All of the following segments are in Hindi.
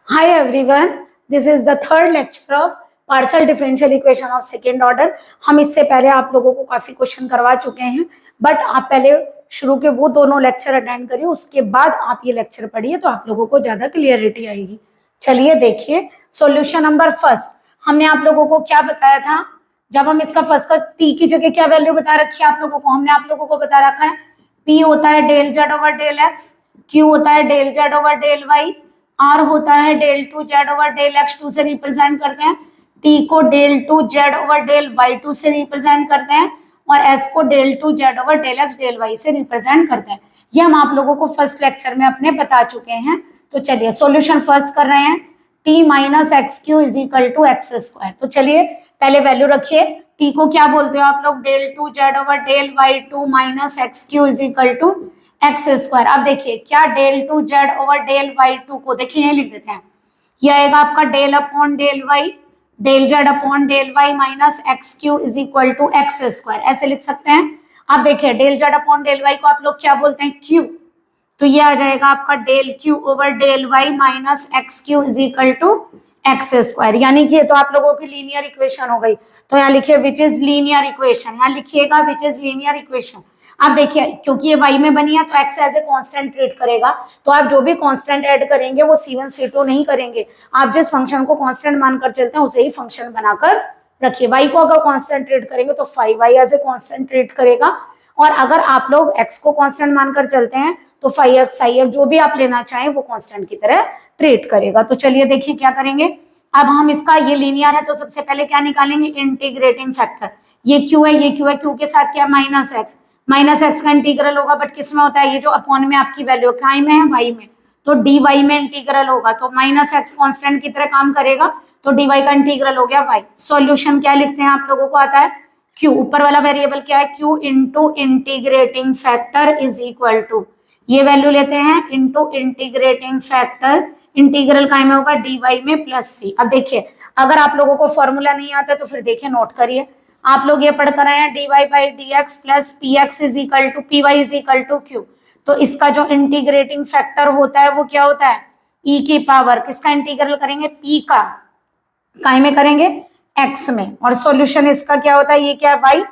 Hi everyone, this is the third lecture of partial differential equation of second order। हम इससे पहले आप लोगों को काफी क्वेश्चन करवा चुके हैं, बट आप पहले शुरू के वो दोनों लेक्चर अटेंड करिए, उसके बाद आप ये लेक्चर पढ़िए तो आप लोगों को ज्यादा क्लियरिटी आएगी। चलिए देखिए सॉल्यूशन नंबर फर्स्ट। हमने आप लोगों को क्या बताया था, जब हम इसका फर्स्ट का टी की जगह क्या वैल्यू बता रखी है आप लोगों को, हमने आप लोगों को बता रखा है पी होता है del Z over del X, Q होता है del Z over del Y, R होता है del two Z over del X two से रिप्रेजेंट करते हैं, टी को del two Z over del Y two से रिप्रेजेंट करते हैं और एस को del two Z over del X del Y से रिप्रेजेंट करते हैं। ये हम आप लोगों को फर्स्ट लेक्चर में अपने बता चुके हैं। तो चलिए सॉल्यूशन फर्स्ट कर रहे हैं, T minus X Q is equal to X square. तो चलिए पहले वैल्यू रखिए, टी को क्या बोलते हो आप लोग, del two Z over del Y two minus X Q is equal to X square. अब देखिए क्या del two Z over del Y two को देखिए ये लिख देते हैं, ये आएगा आपका del upon del Y, del Z upon del Y minus X Q is equal to X square, ऐसे लिख सकते हैं। अब देखिए del Z upon del Y को आप लोग क्या बोलते हैं, क्यू, तो ये आ जाएगा आपका del Q over del Y minus X Q is equal to X square, यानी कि ये तो आप लोगों की लीनियर इक्वेशन हो गई। तो यहाँ लिखिए विच इज लीनियर इक्वेशन, यहाँ लिखिएगा विच इज लीनियर इक्वेशन। अब देखिए क्योंकि ये y में बनी है तो x as a constant treat करेगा, तो आप जो भी कांस्टेंट ऐड करेंगे वो c1 c2 नहीं करेंगे, आप जिस फंक्शन को कांस्टेंट मानकर चलते हैं उसे ही फंक्शन बनाकर रखिए। y को अगर कांस्टेंट ट्रीट करेंगे तो 5y as a constant treat करेगा, और अगर आप लोग x को कांस्टेंट मानकर चलते हैं तो 5x i जो भी आप लेना चाहें वो कांस्टेंट की तरह ट्रीट करेगा। तो चलिए देखिए क्या करेंगे, अब हम इसका ये लीनियर है तो सबसे पहले क्या निकालेंगे, इंटीग्रेटिंग फैक्टर। ये क्यू है, ये क्यू है, क्यू के साथ क्या माइनस एक्स, माइनस एक्स का इंटीग्रल होगा, बट किस में होता है, ये जो अपॉन में आपकी वैल्यू क्या में है, वाई में, तो डी वाई में इंटीग्रल होगा, तो माइनस एक्स कॉन्स्टेंट की तरह काम करेगा, तो डी वाई का इंटीग्रल हो गया वाई। सॉल्यूशन क्या लिखते हैं आप लोगों को आता है, क्यू, ऊपर वाला वेरिएबल क्या है, Q into integrating factor is equal to, ये वैल्यू लेते हैं इंटू इंटीग्रेटिंग फैक्टर, इंटीग्रल काय में होगा, डी वाई में प्लस सी। अब देखिए अगर आप लोगों को फॉर्मूला नहीं आता तो फिर देखिए नोट करिए, आप लोग ये पढ़कर आए हैं D Y by D x plus P X is equal to P Y is equal to Q, तो इसका जो इंटीग्रेटिंग फैक्टर होता है वो क्या होता है, ई की पावर, किसका इंटीग्रल करेंगे, पी का, काय में करेंगे, एक्स में, और सॉल्यूशन इसका क्या होता है, ये क्या है y,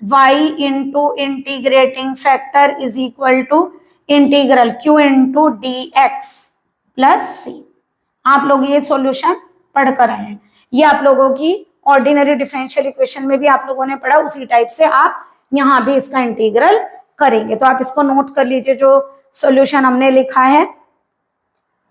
y into integrating factor is equal to integral Q into d x plus C. आप लोग ये सॉल्यूशन पढ़कर आए हैं, ये आप लोगों की ऑर्डिनरी डिफरेंशियल इक्वेशन में भी आप लोगों ने पढ़ा, उसी टाइप से आप यहाँ भी इसका इंटीग्रल करेंगे। तो आप इसको नोट कर लीजिए जो सॉल्यूशन हमने लिखा है।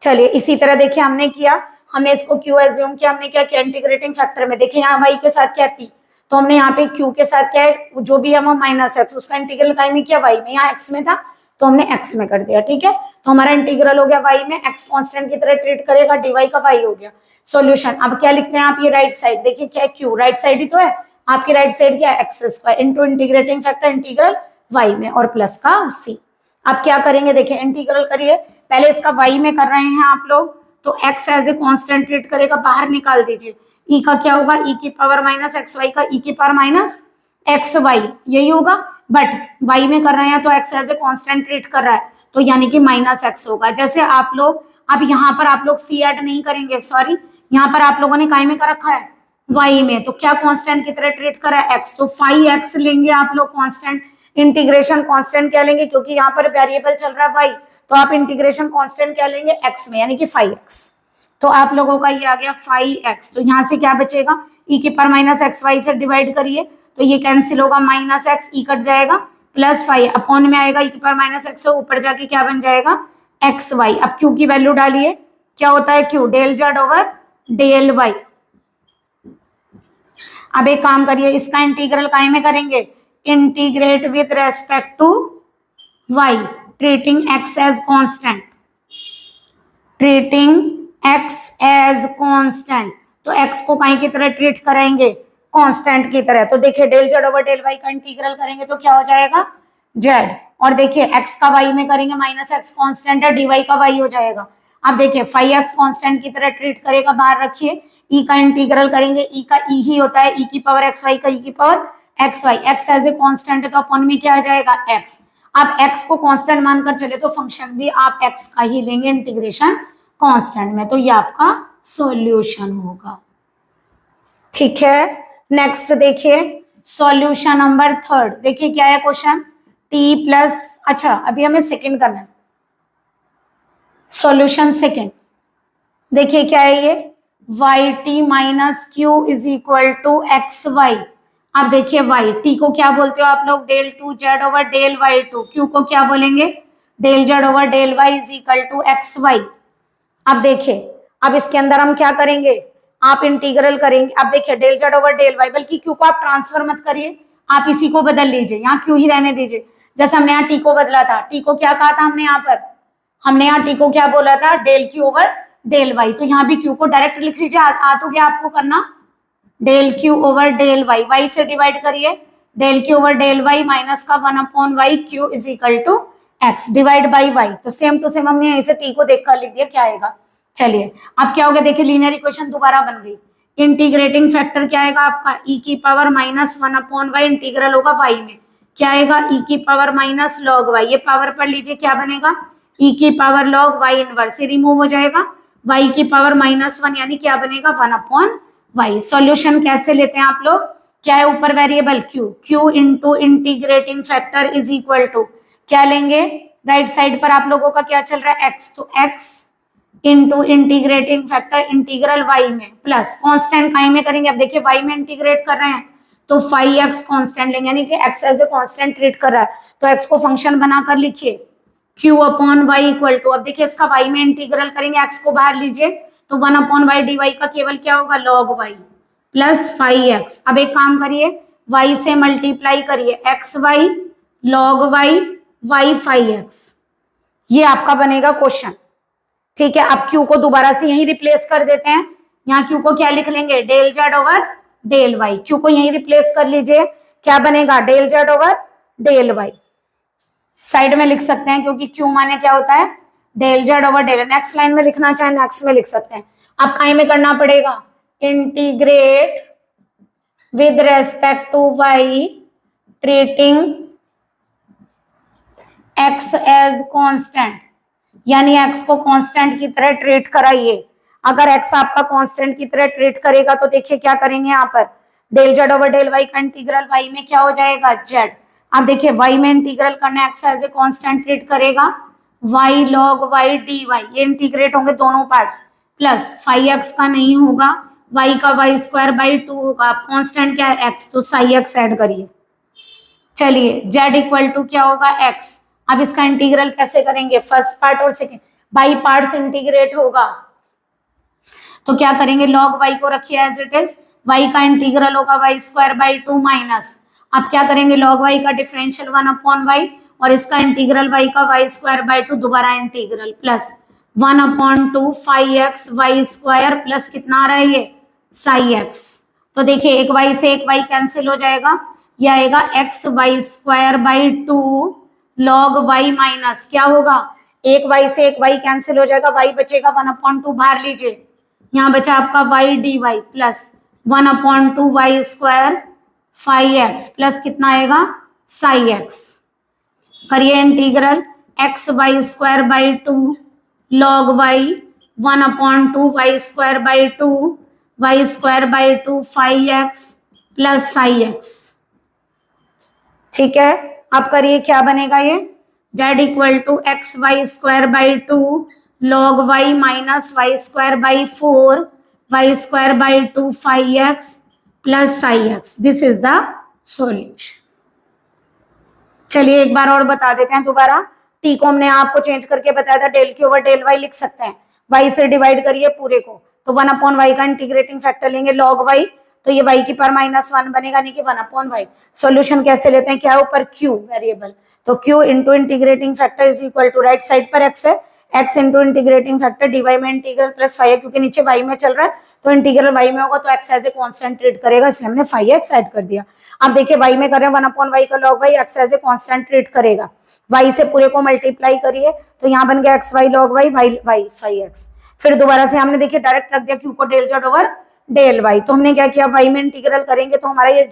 चलिए इसी तरह देखिए हमने किया, हमने इसको क्यू एज्यूम किया, हमने क्या किया, इंटीग्रेटिंग फैक्टर में देखिए यहाँ वाई के साथ क्या है पी, तो हमने यहाँ पे क्यू के साथ क्या है जो भी है वो माइनस एक्स, उसका इंटीग्रल काय में किया, वाई में, यहाँ एक्स में था तो हमने x में कर दिया, ठीक है। तो हमारा इंटीग्रल हो गया y में, x कांस्टेंट की तरह ट्रीट करेगा, dy का y हो गया। सॉल्यूशन अब क्या लिखते हैं आप, ये राइट साइड देखिए क्या है, q राइट साइड ही तो है, आपकी राइट साइड क्या है, x square into integrating factor integral y में और प्लस का c। अब क्या करेंगे देखिए इंटीग्रल करिए, पहले इसका y में कर रहे हैं आप लोग, तो x as a constant treat करेगा, बाहर निकाल दीजिए, e का क्या होगा, e की पावर माइनस एक्स वाई का e की पावर माइनस एक्स वाई, यही होगा, बट y में कर रहे हैं तो x as a constant treat कर रहा है तो यानी कि माइनस एक्स होगा। जैसे आप लोग अब यहाँ पर आप लोग c ऐड नहीं करेंगे, सॉरी यहाँ पर आप लोगों ने काय में कर रखा है, y में, तो क्या कांस्टेंट की तरह ट्रीट कर रहा है, x, तो 5x लेंगे आप लोग कांस्टेंट, इंटीग्रेशन कांस्टेंट क्या लेंगे, क्योंकि यहाँ पर वेरिएबल चल रहा है y, तो आप इंटीग्रेशन कांस्टेंट क्या लेंगे, x में, यानी कि 5x, तो आप लोगों का ये आ गया 5x। तो यहाँ से क्या बचेगा, e की पावर माइनस एक्स वाई से डिवाइड करिए तो ये कैंसिल होगा, माइनस एक्स ई कट जाएगा, प्लस 5 अपॉन में आएगा, e की पावर माइनस एक्स से ऊपर जाके क्या बन जाएगा, एक्स वाई। अब क्यू की वैल्यू डालिए, क्या होता है Q, del Z over del Y. अब एक काम करिए, इसका इंटीग्रल काय में करेंगे, integrate with respect to Y, treating X as constant, treating X as constant, तो एक्स को काय की तरह ट्रीट करेंगे, कांस्टेंट की तरह। तो देखिए del Z over del Y का इंटीग्रल करेंगे तो क्या हो जाएगा, जेड, और देखिए एक्स का वाई में करेंगे, माइनस एक्स कांस्टेंट है, डी वाई का वाई हो जाएगा। अब देखिए 5x कांस्टेंट की तरह ट्रीट करेगा, बाहर रखिए, e का इंटीग्रल करेंगे, e का e ही होता है, e की पावर एक्स वाई का e की power X Y, X as a constant है तो अपॉन में क्या आ जाएगा, x। अब x को कांस्टेंट मानकर चले तो फंक्शन भी आप x का ही लेंगे, इंटीग्रेशन कांस्टेंट में, तो ये आपका सॉल्यूशन होगा। ठीक है, नेक्स्ट देखिए सॉल्यूशन नंबर थर्ड। देखिए क्या है क्वेश्चन, टी प्लस, अच्छा अभी हमें सेकंड करना है, सॉल्यूशन सेकंड। देखिए क्या है ये, Y T minus Q is equal to X Y. अब देखिए वाई टी को क्या बोलते हो आप लोग, del two Z over del Y two, Q को क्या बोलेंगे, del Z over del Y is equal to X Y. अब देखिए, अब इसके अंदर हम क्या करेंगे, आप इंटीग्रल करेंगे। अब देखिए del Z over del Y, बल्कि क्यू को आप ट्रांसफर मत करिए, आप इसी को बदल लीजिए, यहाँ क्यू ही रहने दीजिए। जैसे हमने यहाँ टी को बदला था, टी को क्या कहा था हमने यहाँ पर, हमने यहाँ टी को क्या बोला था, del Q over del Y. तो यहाँ भी क्यू को डायरेक्ट लिख लीजिए, आ तो गया आपको करना, del Q over del Y, Y से डिवाइड करिए, del Q over del Y minus का 1 Y Q is equal to X divide by Y. तो सेम टू सेम हमने यहीं से टी को देखकर लिख दिया, क्या आएगा। चलिए अब क्या हो गया, देखिए लीनियर इक्वेशन दोबारा बन गई। इंटीग्रेटिंग फैक्टर क्या आएगा आपका, ई की पावर माइनस 1 वाई, इंटीग्रल होगा वाई में, क्या आएगा, ई की पावर माइनस लॉग वाई। ये पावर पढ़ लीजिए, क्या बनेगा, ई की पावर लॉग वाई इनवर्स, ये रिमूव हो जाएगा, वाई की पावर -1 यानी क्या बनेगा 1 वाई। सॉल्यूशन कैसे लेते हैं आप लोग, क्या है ऊपर variable Q, Q into integrating factor is equal to क्या लेंगे, राइट साइड पर आप लोगों का क्या चल रहा है एक्स, तो X into integrating factor integral Y में प्लस कांस्टेंट काई में करेंगे। अब देखिए वाई में इंटीग्रेट कर रहे हैं तो 5x कांस्टेंट लेंगे, यानी कि x as a constant treat कर रहा है, तो x को फंक्शन बनाकर लिखिए q upon y equal to, अब देखिए इसका y में इंटीग्रल करेंगे, x को बाहर लीजिए तो 1/y dy का केवल क्या होगा log y प्लस 5x। अब एक काम करिए, y से मल्टीप्लाई करिए xy log y y 5x, ये आपका बनेगा क्वेश्चन। ठीक है, अब q को दोबारा से यही रिप्लेस कर देते हैं, यहाँ q को क्या लिख लेंगे, del Z over del Y, q को यही रिप्लेस कर लीजिए, क्या बनेगा del Z over del Y, side में लिख सकते हैं क्योंकि q माने क्या होता है del Z over del, next line में लिखना चाहे नेक्स्ट में लिख सकते हैं। अब काई में करना पड़ेगा, integrate with respect to y treating x as constant, यानी x को कांस्टेंट की तरह ट्रीट कराइए। अगर x आपका कांस्टेंट की तरह ट्रीट करेगा तो देखिए क्या करेंगे, यहाँ पर del Z over del Y का इंटीग्रल y में क्या हो जाएगा z। अब देखिए y में इंटीग्रल करना, x as a constant treat करेगा, y log y dy, ये इंटीग्रेट होंगे दोनों पार्ट्स, प्लस 5x का नहीं होगा, y का y स्क्वायर बाई 2 होगा, कांस्टेंट क्या है x, तो साई x ऐड करिए। चलिए z इक्वल टू क्या होगा x। अब इसका इंटीग्रल कैसे करेंगे, फर्स्ट पार्ट और सेकेंड बाई पार्ट्स इंटीग्रेट होगा, तो क्या करेंगे log y को रखिए एज इट इज, y का इंटीग्रल होगा y स्क्वायर बाई 2 माइनस, अब क्या करेंगे log y का डिफरेंशियल 1/y और इसका इंटीग्रल y का y स्क्वायर बाई 2 दोबारा integral plus 1/2 5x y square plus कितना आ रहा है ये साई x। तो देखिए एक y से एक y कैंसिल हो जाएगा, ये आएगा x y square by 2 log y minus क्या होगा, एक y से एक y कैंसिल हो जाएगा, y बचेगा 1/2 बाहर लीजिए, यहाँ बचा आपका y dy plus 1/2 y square 5x plus कितना आएगा साई x। करिए integral x y square by 2 log y 1/2 y square by 2 y square by 2 5x plus psi x। ठीक है, अब करिए क्या बनेगा ये, z equal to X Y square by 2 log y minus Y square by 4 y square by 2 5x plus psi x। This is the solution. चलिए एक बार और बता देते हैं दोबारा, t को हमने आपको चेंज करके बताया था del Q over del y लिख सकते हैं, y से डिवाइड करिए पूरे को, तो 1/y का इंटीग्रेटिंग फैक्टर लेंगे log y, तो ये y की पावर -1 बनेगा, यानी कि 1/y। सॉल्यूशन कैसे लेते हैं, क्या है ऊपर q वेरिएबल, तो q into integrating factor is equal to right side पर x है, x into integrating factor dy में इंटीग्रल प्लस 5 है, क्योंकि नीचे y में चल रहा है तो इंटीग्रल y में होगा तो x as a constant treat करेगा, इसलिए हमने 5x ऐड कर दिया। अब देखिए y में कर रहे हैं 1/y का log y, x as a constant treat करेगा, y से पूरे को मल्टीप्लाई करिए तो यहाँ बन गया xy log y y 5x। फिर दोबारा से हमने देखिए डायरेक्ट रख दिया q को del Z over del Y, तो हमने क्या किया y में इंटीग्रल करेंगे तो हमारा ये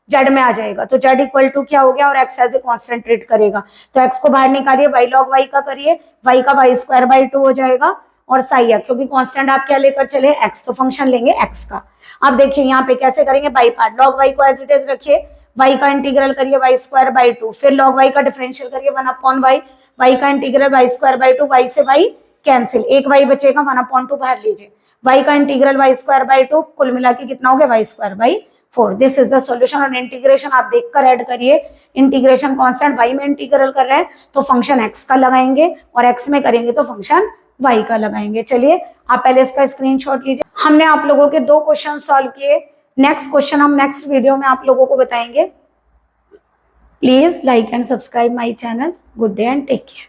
z में आ जाएगा, तो z इक्वल टू क्या हो गया, और x as a constant treat करेगा, तो x को बाहर निकालिए, y log y का करिए, y का y स्क्वायर बाई 2 हो जाएगा और साई एक्स, क्योंकि कांस्टेंट आप क्या लेकर चले एक्स, तो फंक्शन लेंगे एक्स का। अब देखिए यहाँ पे कैसे करेंगे, बाई पार्ट, लॉग वाई को एज इट इज रखिए, वाई का इंटीग्रल करिए वाई स्क्वायर बाई 2, फिर लॉग वाई का डिफरेंशियल करिए 1/y, वाई का integral Y square by 2, Y से वाई कैंसिल, एक वाई बचेगा 1/2 बाहर लीजिए, वाई का इंटीग्रल वाई स्क्वायर बाई 2, कुल मिला के कितना हो गया Y square by 4। This is the solution. और इंटीग्रेशन आप देखकर ऐड करिए, इंटीग्रेशन कांस्टेंट वाई में इंटीग्रल कर रहे हैं तो फंक्शन एक्स का लगाएंगे, और एक्स में करेंगे तो फंक्शन वाई का लगाएंगे। चलिए आप पहले इसका स्क्रीनशॉट लीजिए। हमने आप लोगों के 2 क्वेश्चन सॉल्व किए, नेक्स्ट क्वेश्चन हम नेक्स्ट वीडियो में आप लोगों को बताएंगे। Please like and subscribe my channel. Good day and take care.